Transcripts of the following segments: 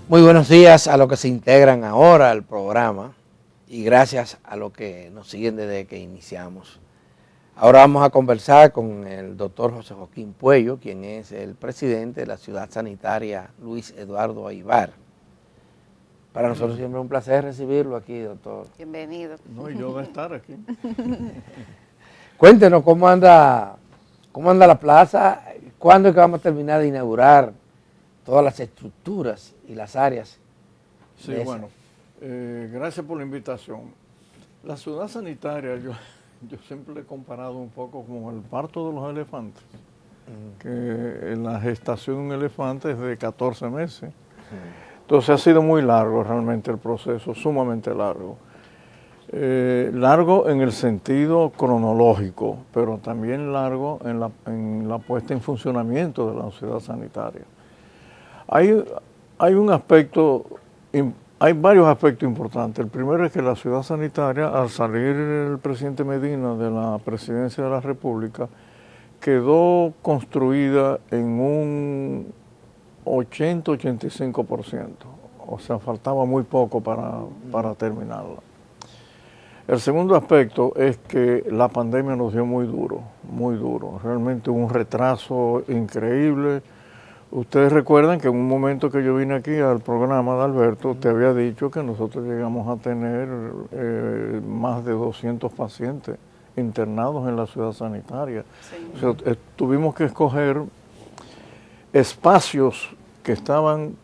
Muy buenos días a los que se integran ahora al programa y gracias a los que nos siguen desde que iniciamos. Ahora vamos a conversar con el doctor José Joaquín Puello, quien es el presidente de la Ciudad Sanitaria Luis Eduardo Aybar. Para nosotros siempre es un placer recibirlo aquí, doctor. Bienvenido. No, y yo de estar aquí. Cuéntenos cómo anda la plaza, cuándo es que vamos a terminar de inaugurar todas las estructuras y las áreas. Sí, bueno, gracias por la invitación. La ciudad sanitaria, yo siempre le he comparado un poco como el parto de los elefantes, que la gestación de un elefante es de 14 meses. Entonces ha sido muy largo realmente el proceso, sumamente largo. Largo en el sentido cronológico, pero también largo en la puesta en funcionamiento de la ciudad sanitaria. Hay un aspecto, hay varios aspectos importantes. El primero es que la ciudad sanitaria, al salir el presidente Medina de la presidencia de la República, quedó construida en un 80-85%. O sea, faltaba muy poco para terminarla. El segundo aspecto es que la pandemia nos dio muy duro. Realmente hubo un retraso increíble. Ustedes recuerdan que en un momento que yo vine aquí al programa de Alberto, te había dicho que nosotros llegamos a tener más de 200 pacientes internados en la ciudad sanitaria. Sí. O sea, tuvimos que escoger espacios que estaban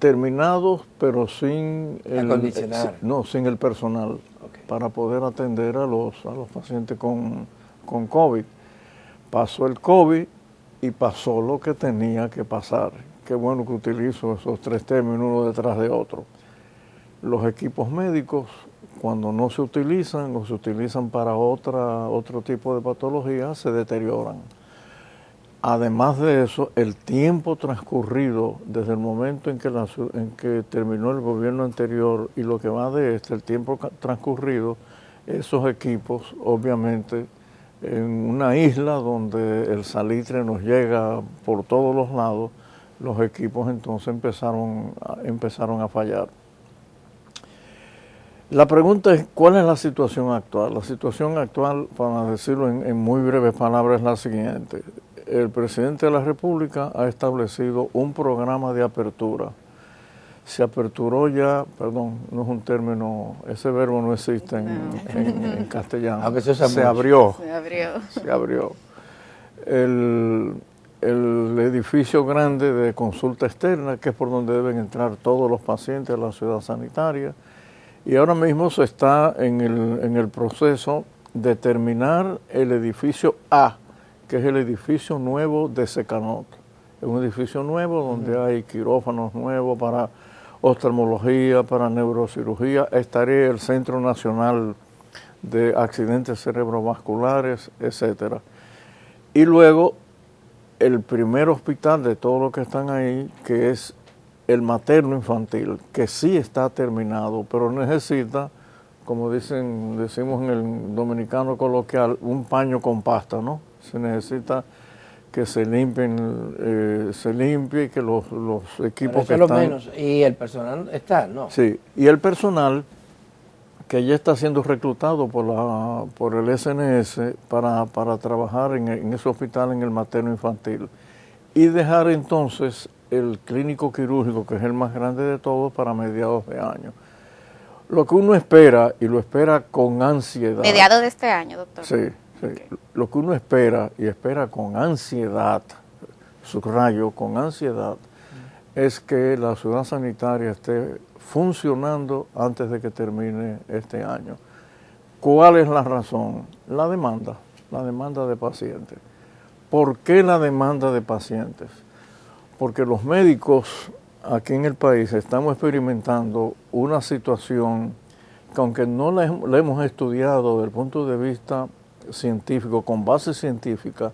terminados, pero sin sin el personal, para poder atender a los pacientes con COVID. Pasó el COVID y pasó lo que tenía que pasar. Qué bueno que utilizo esos tres términos uno detrás de otro. Los equipos médicos, cuando no se utilizan o se utilizan para otro tipo de patología, se deterioran. Además de eso, el tiempo transcurrido desde el momento en que terminó el gobierno anterior y lo que va de el tiempo transcurrido, esos equipos, obviamente, en una isla donde el salitre nos llega por todos los lados, los equipos entonces empezaron a fallar. La pregunta es, ¿cuál es la situación actual? La situación actual, para decirlo en muy breves palabras, es la siguiente. El presidente de la República ha establecido un programa de apertura. Se aperturó ya, perdón, no es un término, ese verbo no existe en castellano. Aunque se abrió. Se abrió. El edificio grande de consulta externa, que es por donde deben entrar todos los pacientes de la ciudad sanitaria. Y ahora mismo se está en el proceso de terminar el edificio A, que es el edificio nuevo de Secanot. Es un edificio nuevo donde hay quirófanos nuevos para oftalmología, para neurocirugía. Estaría el Centro Nacional de Accidentes Cerebrovasculares, etc. Y luego el primer hospital de todos los que están ahí, que es el materno infantil, que sí está terminado, pero necesita, como decimos en el dominicano coloquial, un paño con pasta, ¿no? Se necesita que se limpie y que los equipos que están... menos. Y el personal está, ¿no? Sí, y el personal que ya está siendo reclutado por el SNS para trabajar en ese hospital, en el materno infantil, y dejar entonces el clínico quirúrgico, que es el más grande de todos, para mediados de año. Lo que uno espera, y lo espera con ansiedad... ¿Mediados de este año, doctor? Sí. Okay. Lo que uno espera, y espera con ansiedad, subrayo, con ansiedad, es que la ciudad sanitaria esté funcionando antes de que termine este año. ¿Cuál es la razón? La demanda de pacientes. ¿Por qué la demanda de pacientes? Porque los médicos aquí en el país estamos experimentando una situación que, aunque no la hemos estudiado desde el punto de vista científico, con base científica,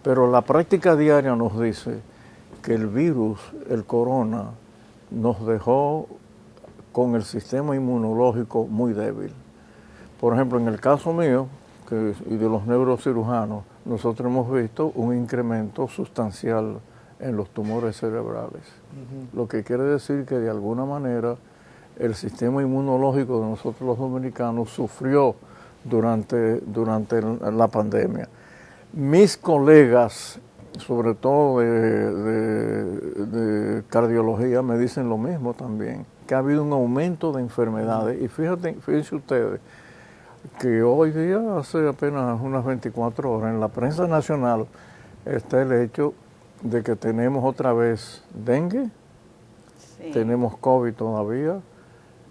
pero la práctica diaria nos dice que el virus, el corona, nos dejó con el sistema inmunológico muy débil. Por ejemplo, en el caso mío y de los neurocirujanos, nosotros hemos visto un incremento sustancial en los tumores cerebrales. Lo que quiere decir que de alguna manera el sistema inmunológico de nosotros los dominicanos sufrió durante la pandemia. Mis colegas, sobre todo de cardiología, me dicen lo mismo también, que ha habido un aumento de enfermedades. Y fíjense ustedes que hoy día, hace apenas unas 24 horas, en la prensa nacional está el hecho de que tenemos otra vez dengue, tenemos COVID todavía,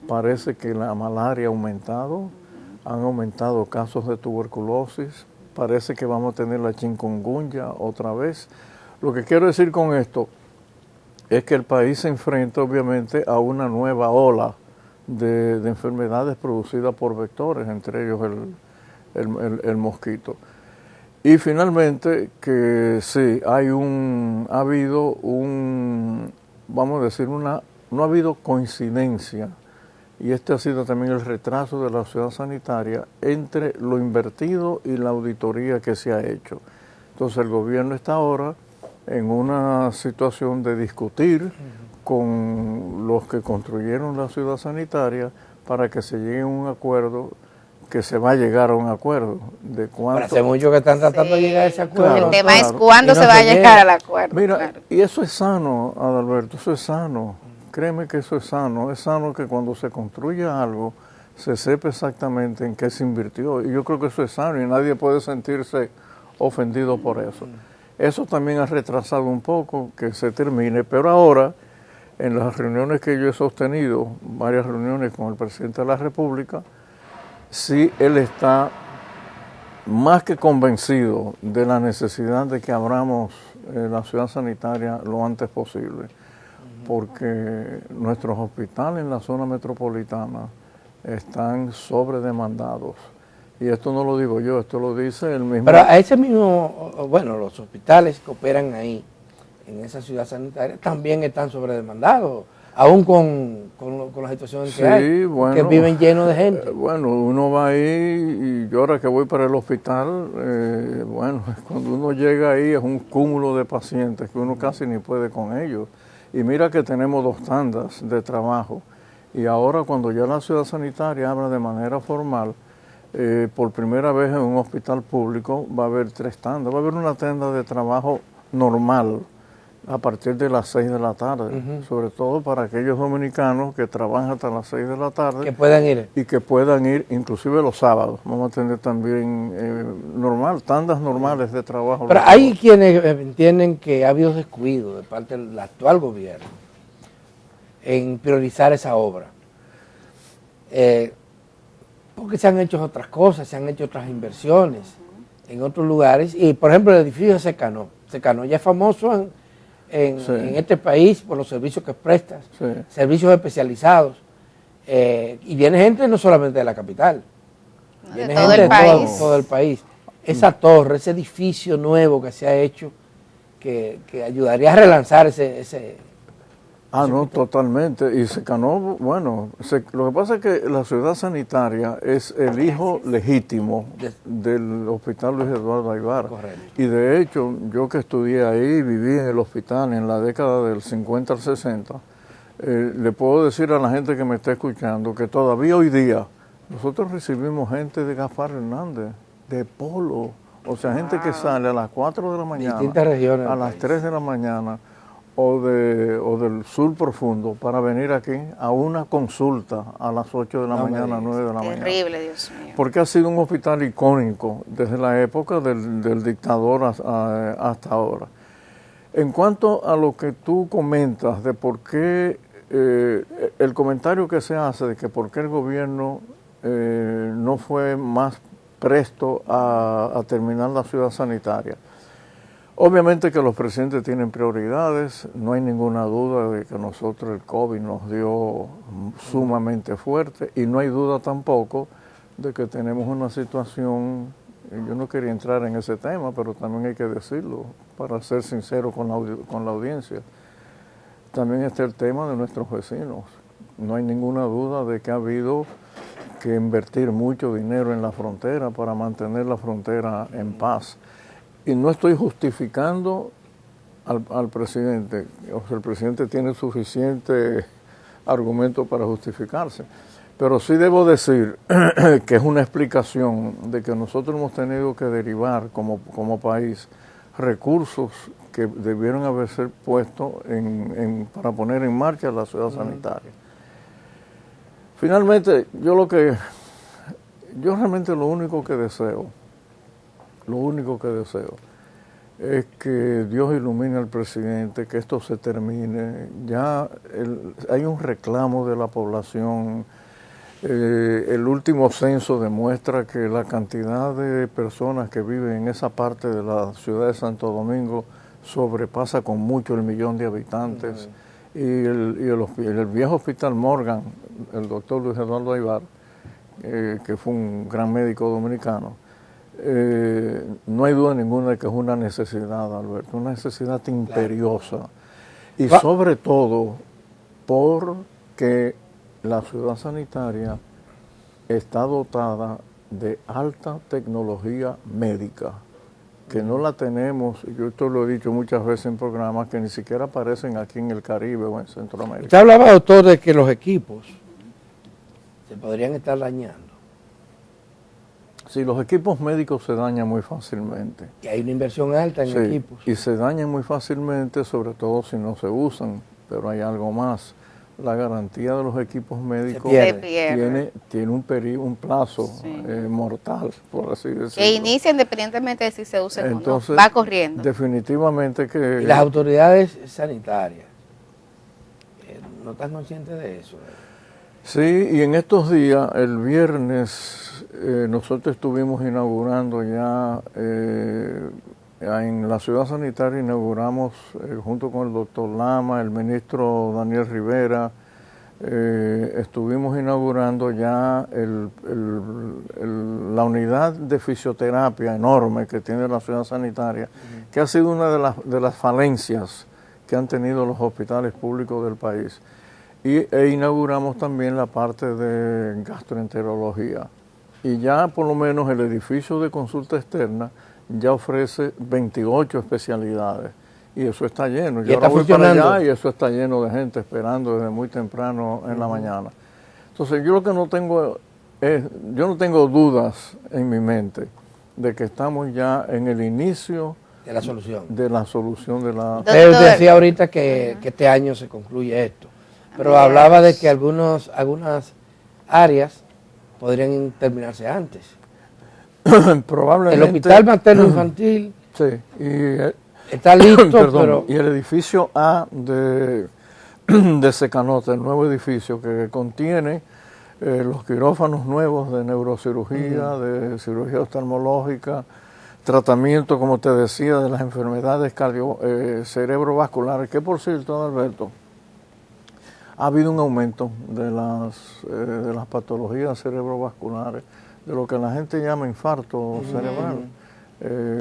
parece que la malaria ha aumentado, han aumentado casos de tuberculosis, parece que vamos a tener la chikungunya otra vez. Lo que quiero decir con esto es que el país se enfrenta obviamente a una nueva ola de enfermedades producidas por vectores, entre ellos el mosquito. Y finalmente que sí, ha habido vamos a decir, no ha habido coincidencia, y este ha sido también el retraso de la ciudad sanitaria entre lo invertido y la auditoría que se ha hecho. Entonces el gobierno está ahora en una situación de discutir con los que construyeron la ciudad sanitaria para que se llegue a un acuerdo, que se va a llegar a un acuerdo de cuánto. Hace mucho que están tratando de llegar a ese acuerdo. El tema es cuándo se va a llegar al acuerdo. Mira, y eso es sano, Adalberto, eso es sano. Créeme que eso es sano que cuando se construya algo se sepa exactamente en qué se invirtió, y yo creo que eso es sano y nadie puede sentirse ofendido por eso. Eso también ha retrasado un poco que se termine, pero ahora en las reuniones que yo he sostenido, varias reuniones con el presidente de la República, sí él está más que convencido de la necesidad de que abramos la ciudad sanitaria lo antes posible, porque nuestros hospitales en la zona metropolitana están sobredemandados. Y esto no lo digo yo, esto lo dice el mismo... Pero a ese mismo, bueno, los hospitales que operan ahí, en esa ciudad sanitaria, también están sobredemandados, aún con la situación que hay, bueno, que viven llenos de gente. Bueno, uno va ahí y yo ahora que voy para el hospital, bueno, cuando uno llega ahí es un cúmulo de pacientes que uno casi ni puede con ellos. Y mira que tenemos 2 tandas de trabajo. Y ahora cuando ya la ciudad sanitaria abra de manera formal, por primera vez en un hospital público va a haber 3 tandas. Va a haber una tanda de trabajo normal a partir de las 6 de la tarde, sobre todo para aquellos dominicanos que trabajan hasta las 6 de la tarde. Que puedan ir. Y que puedan ir inclusive los sábados. Vamos a tener también tandas normales de trabajo. Pero hay quienes entienden que ha habido descuido de parte del actual gobierno en priorizar esa obra. Porque se han hecho otras cosas, se han hecho otras inversiones en otros lugares. Y por ejemplo el edificio de Secanó. Secanó ya es famoso en este país por los servicios que presta, servicios especializados, y viene gente no solamente de la capital, viene gente de todo el país. Esa torre, ese edificio nuevo que se ha hecho, que ayudaría a relanzar ese no, totalmente. Y Secanó, bueno, lo que pasa es que la ciudad sanitaria es el hijo legítimo del Hospital Luis Eduardo Aybar. Correcto. Y de hecho, yo que estudié ahí, viví en el hospital en la década del 50 al 60, le puedo decir a la gente que me está escuchando que todavía hoy día nosotros recibimos gente de Gaspar Hernández, de Polo, o sea, gente que sale a las 4 de la mañana, distintas regiones a las 3 de la mañana, o del sur profundo para venir aquí a una consulta a las 8 de la mañana, 9 de la mañana. Terrible, Dios mío. Porque ha sido un hospital icónico desde la época del dictador hasta ahora. En cuanto a lo que tú comentas de por qué, el comentario que se hace de que por qué el gobierno no fue más presto a terminar la ciudad sanitaria. Obviamente que los presidentes tienen prioridades, no hay ninguna duda de que nosotros el COVID nos dio sumamente fuerte y no hay duda tampoco de que tenemos una situación, yo no quería entrar en ese tema, pero también hay que decirlo, para ser sincero con la audiencia. También está el tema de nuestros vecinos. No hay ninguna duda de que ha habido que invertir mucho dinero en la frontera para mantener la frontera en paz. Y no estoy justificando al presidente. O sea, el presidente tiene suficiente argumento para justificarse. Pero sí debo decir que es una explicación de que nosotros hemos tenido que derivar como país recursos que debieron haberse puesto para poner en marcha la ciudad sanitaria. Finalmente, yo realmente lo único que deseo es que Dios ilumine al presidente, que esto se termine. Ya hay un reclamo de la población. El último censo demuestra que la cantidad de personas que viven en esa parte de la ciudad de Santo Domingo sobrepasa con mucho el 1.000.000 de habitantes. Y el viejo hospital Morgan, el doctor Luis Eduardo Aybar, que fue un gran médico dominicano, no hay duda ninguna de que es una necesidad, Alberto, una necesidad imperiosa. Y sobre todo porque la ciudad sanitaria está dotada de alta tecnología médica, que no la tenemos. Yo esto lo he dicho muchas veces en programas que ni siquiera aparecen aquí en el Caribe o en Centroamérica. Usted hablaba, doctor, de que los equipos se podrían estar dañando. Sí, los equipos médicos se dañan muy fácilmente. Y hay una inversión alta en equipos. Y se dañan muy fácilmente, sobre todo si no se usan. Pero hay algo más. La garantía de los equipos médicos tiene un plazo mortal, por así decirlo. Que inicia independientemente de si se usa o no. Entonces, va corriendo. Definitivamente que... Y las autoridades sanitarias no están conscientes de eso. Sí, y en estos días, el viernes, nosotros estuvimos inaugurando ya, en la ciudad sanitaria inauguramos, junto con el doctor Lama, el ministro Daniel Rivera, estuvimos inaugurando ya la unidad de fisioterapia enorme que tiene la ciudad sanitaria, que ha sido una de las falencias que han tenido los hospitales públicos del país. E inauguramos también la parte de gastroenterología. Y ya por lo menos el edificio de consulta externa ya ofrece 28 especialidades. Y eso está lleno. Yo ahora voy para allá y eso está lleno de gente esperando desde muy temprano en la mañana. Entonces yo lo que no tengo yo no tengo dudas en mi mente de que estamos ya en el inicio de la solución. Usted decía ahorita que este año se concluye esto. Pero hablaba de que algunas áreas podrían terminarse antes. Probablemente. El hospital materno infantil está listo, pero... Y el edificio A de Secanota, el nuevo edificio que contiene los quirófanos nuevos de neurocirugía, de cirugía oftalmológica, tratamiento, como te decía, de las enfermedades cerebrovasculares, que por cierto, Alberto, ha habido un aumento de las patologías cerebrovasculares, de lo que la gente llama infarto cerebral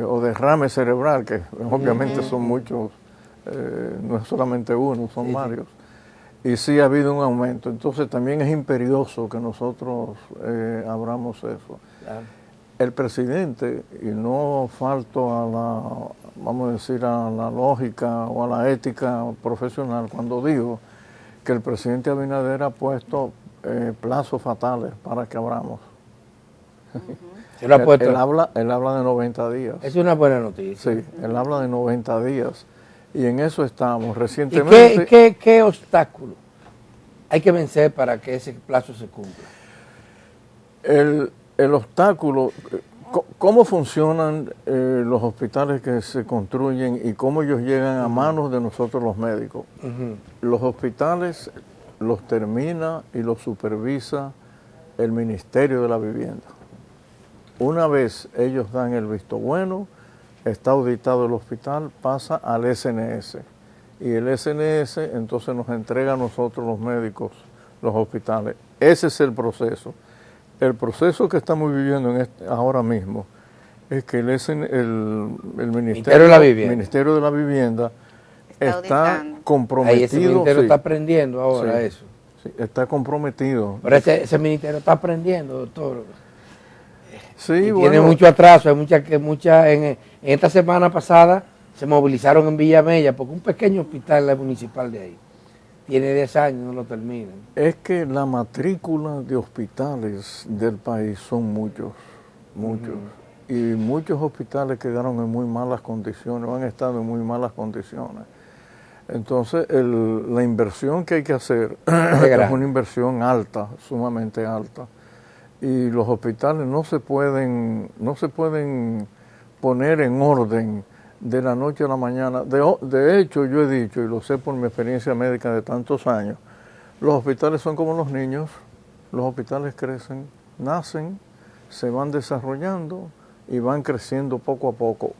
o derrame cerebral, que obviamente son muchos, no es solamente uno, son varios. Y sí ha habido un aumento. Entonces también es imperioso que nosotros abramos eso. Claro. El presidente, y no falto a la lógica o a la ética profesional, cuando digo que el presidente Abinader ha puesto plazos fatales para que abramos. Él habla de 90 días. Es una buena noticia. Sí, él habla de 90 días. Y en eso estamos recientemente. ¿Y qué obstáculo hay que vencer para que ese plazo se cumpla? El obstáculo, cómo funcionan los hospitales que se construyen y cómo ellos llegan a manos de nosotros los médicos. Los hospitales los termina y los supervisa el Ministerio de la Vivienda. Una vez ellos dan el visto bueno, está auditado el hospital, pasa al SNS. Y el SNS entonces nos entrega a nosotros los médicos, los hospitales. Ese es el proceso. El proceso que estamos viviendo ahora mismo es que el Ministerio de la Vivienda está comprometido. Ahí ese ministerio está aprendiendo ahora eso. Sí, está comprometido. Pero ese ministerio está aprendiendo, doctor. Sí, tiene mucho atraso, hay en esta semana pasada se movilizaron en Villamella porque un pequeño hospital municipal de ahí tiene 10 años, no lo terminan. Es que la matrícula de hospitales del país son muchos. Y muchos hospitales quedaron en muy malas condiciones, o han estado en muy malas condiciones. Entonces, la inversión que hay que hacer es una inversión alta, sumamente alta. Y los hospitales no se pueden poner en orden de la noche a la mañana. De hecho, yo he dicho, y lo sé por mi experiencia médica de tantos años, los hospitales son como los niños, los hospitales crecen, nacen, se van desarrollando y van creciendo poco a poco.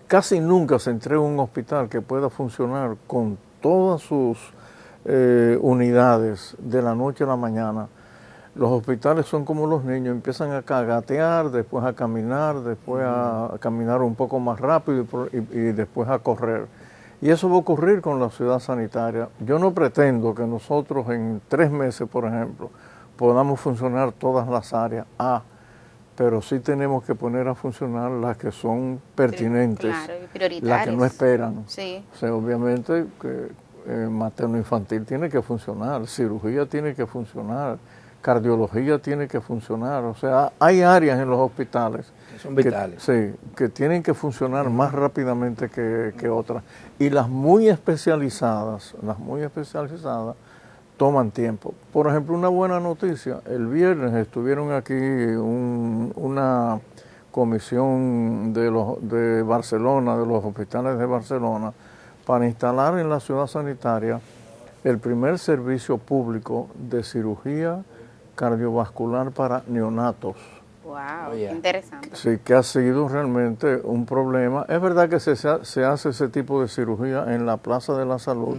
Casi nunca se entrega un hospital que pueda funcionar con todas sus unidades de la noche a la mañana. Los hospitales son como los niños, empiezan a gatear, después a caminar, después a caminar un poco más rápido y después a correr. Y eso va a ocurrir con la ciudad sanitaria. Yo no pretendo que nosotros en 3 meses, por ejemplo, podamos funcionar todas las áreas A, pero sí tenemos que poner a funcionar las que son pertinentes, claro, y prioritarias, las que no esperan. Sí. O sea, obviamente que materno-infantil tiene que funcionar, cirugía tiene que funcionar, cardiología tiene que funcionar. O sea, hay áreas en los hospitales que son vitales. Que tienen que funcionar más rápidamente que otras. Y las muy especializadas toman tiempo. Por ejemplo, una buena noticia, el viernes estuvieron aquí una comisión de Barcelona, de los hospitales de Barcelona, para instalar en la ciudad sanitaria el primer servicio público de cirugía cardiovascular para neonatos. Wow, qué interesante. Sí, que ha sido realmente un problema. Es verdad que se hace ese tipo de cirugía en la Plaza de la Salud,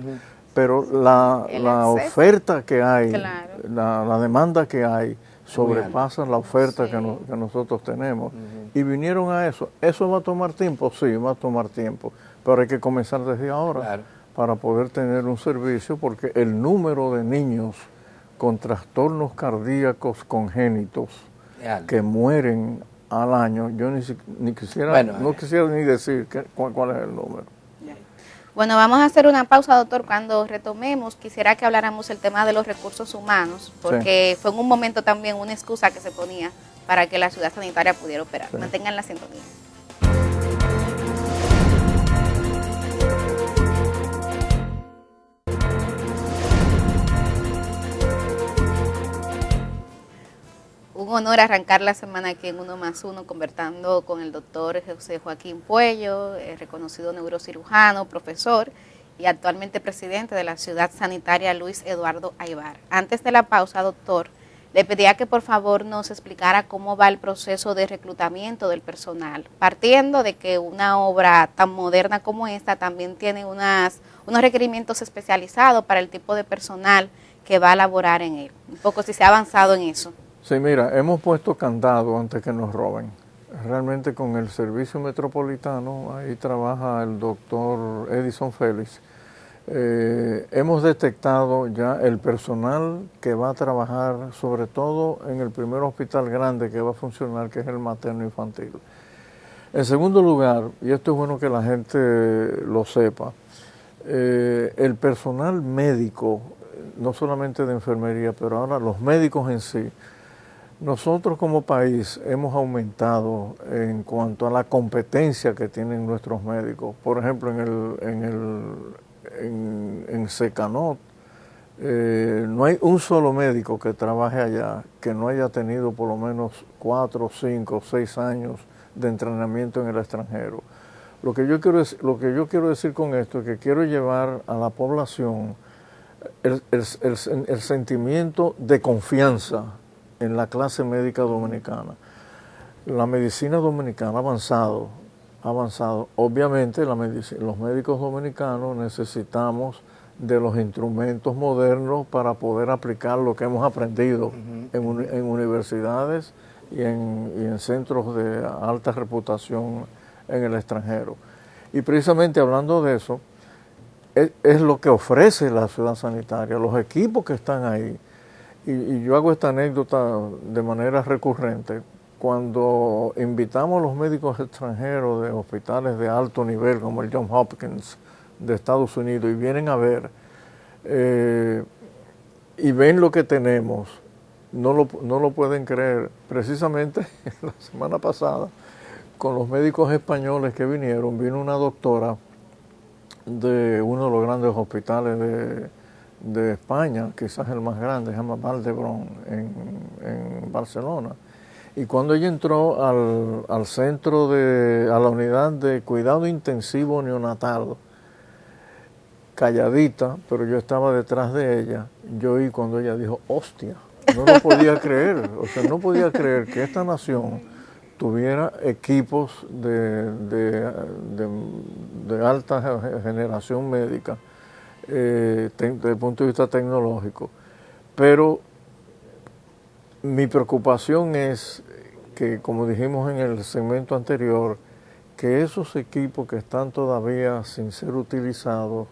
pero la oferta que hay, claro, la demanda que hay, sobrepasa la oferta que nosotros tenemos. Y vinieron a eso. ¿Eso va a tomar tiempo? Sí, va a tomar tiempo, pero hay que comenzar desde ahora para poder tener un servicio, porque el número de niños con trastornos cardíacos congénitos que mueren al año, yo ni quisiera, no quisiera ni decir cuál es el número. Bueno, vamos a hacer una pausa, doctor. Cuando retomemos, quisiera que habláramos el tema de los recursos humanos, porque fue en un momento también una excusa que se ponía para que la ciudad sanitaria pudiera operar. Mantengan la sintonía. Un honor arrancar la semana aquí en 1+1 conversando con el doctor José Joaquín Puello, reconocido neurocirujano, profesor y actualmente presidente de la ciudad sanitaria Luis Eduardo Aybar. Antes de la pausa, doctor, le pedía que por favor nos explicara cómo va el proceso de reclutamiento del personal, partiendo de que una obra tan moderna como esta también tiene unos requerimientos especializados para el tipo de personal que va a laborar en él. Un poco si se ha avanzado en eso. Sí, mira, hemos puesto candado antes que nos roben. Realmente con el servicio metropolitano, ahí trabaja el doctor Edison Félix. Hemos detectado ya el personal que va a trabajar, sobre todo en el primer hospital grande que va a funcionar, que es el materno infantil. En segundo lugar, y esto es bueno que la gente lo sepa, el personal médico, no solamente de enfermería, pero ahora los médicos en sí, nosotros como país hemos aumentado en cuanto a la competencia que tienen nuestros médicos. Por ejemplo, en Secanot, no hay un solo médico que trabaje allá que no haya tenido por lo menos 4, 5, 6 años de entrenamiento en el extranjero. Lo que yo quiero decir con esto es que quiero llevar a la población el sentimiento de confianza en la clase médica dominicana. La medicina dominicana ha avanzado. Obviamente los médicos dominicanos necesitamos de los instrumentos modernos para poder aplicar lo que hemos aprendido en universidades y en centros de alta reputación en el extranjero. Y precisamente hablando de eso, es lo que ofrece la ciudad sanitaria, los equipos que están ahí. Y yo hago esta anécdota de manera recurrente. cuando invitamos a los médicos extranjeros de hospitales de alto nivel, como el Johns Hopkins de Estados Unidos, y vienen a ver y ven lo que tenemos, no lo pueden creer. Precisamente la semana pasada, con los médicos españoles que vinieron, vino una doctora de uno de los grandes hospitales de España, quizás el más grande, se llama Vall d'Hebron, en Barcelona. Y cuando ella entró al centro, a la unidad de cuidado intensivo neonatal, calladita, pero yo estaba detrás de ella, yo oí cuando ella dijo, hostia, no lo podía creer, o sea, no podía creer que esta nación tuviera equipos de alta generación médica desde el punto de vista tecnológico. Pero mi preocupación es que, como dijimos en el segmento anterior, que esos equipos que están todavía sin ser utilizados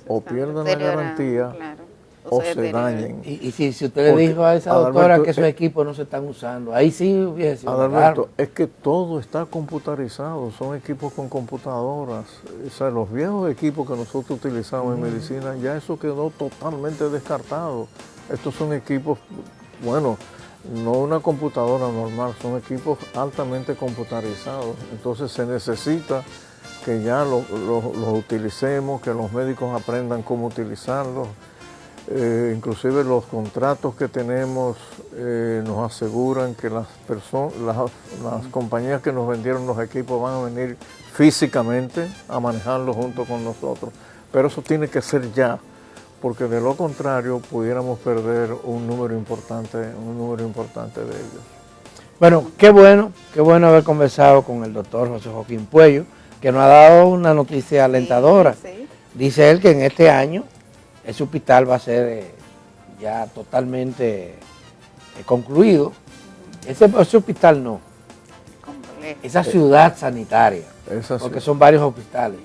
o pierdan la garantía, claro, o se dañen. Y si usted le dijo a esa doctora que esos equipos no se están usando, ahí sí hubiese sido. Adalberto, es que todo está computarizado, son equipos con computadoras. O sea, los viejos equipos que nosotros utilizamos en medicina, ya eso quedó totalmente descartado. Estos son equipos, bueno, no una computadora normal, son equipos altamente computarizados. Entonces se necesita que ya los utilicemos, que los médicos aprendan cómo utilizarlos. Inclusive los contratos que tenemos nos aseguran que las compañías que nos vendieron los equipos van a venir físicamente a manejarlos junto con nosotros. Pero eso tiene que ser ya, porque de lo contrario pudiéramos perder un número importante de ellos. Bueno, qué bueno haber conversado con el doctor José Joaquín Puello, que nos ha dado una noticia alentadora. Sí. Dice él que en este año ese hospital va a ser ya totalmente concluido. Ese hospital no, esa ciudad sanitaria, porque son varios hospitales.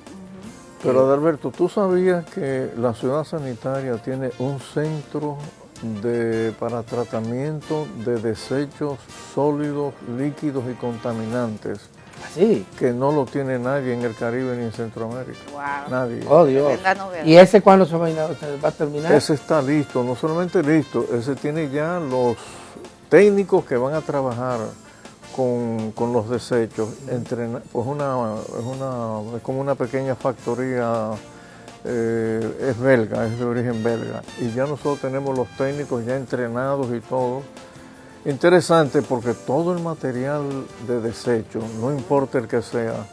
Pero Adalberto, ¿tú sabías que la ciudad sanitaria tiene un centro para tratamiento de desechos sólidos, líquidos y contaminantes? ¿Sí? Que no lo tiene nadie en el Caribe ni en Centroamérica. Wow. Nadie. Oh, Dios. ¿Y ese cuándo se va a terminar? Ese está listo, no solamente listo, ese tiene ya los técnicos que van a trabajar con los desechos. Pues es como una pequeña factoría, es belga, es de origen belga. Y ya nosotros tenemos los técnicos ya entrenados y todo. Interesante, porque todo el material de desecho, no importa el que sea,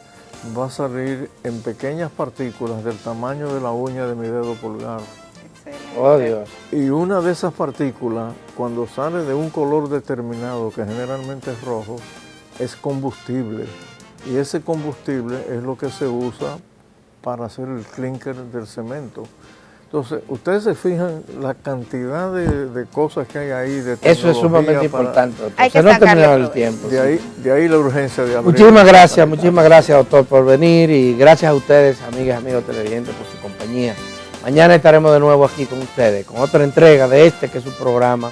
va a salir en pequeñas partículas del tamaño de la uña de mi dedo pulgar. Excelente. Oh, Dios. Y una de esas partículas, cuando sale de un color determinado, que generalmente es rojo, es combustible. Y ese combustible es lo que se usa para hacer el clinker del cemento. Entonces, ustedes se fijan la cantidad de cosas que hay ahí, de tecnología. Eso es sumamente importante, doctor. Hay que no ha terminado el tiempo. De ahí la urgencia de abrir. Muchísimas gracias, doctor, por venir, y gracias a ustedes, amigas, amigos televidentes, por su compañía. Mañana estaremos de nuevo aquí con ustedes, con otra entrega de que es su programa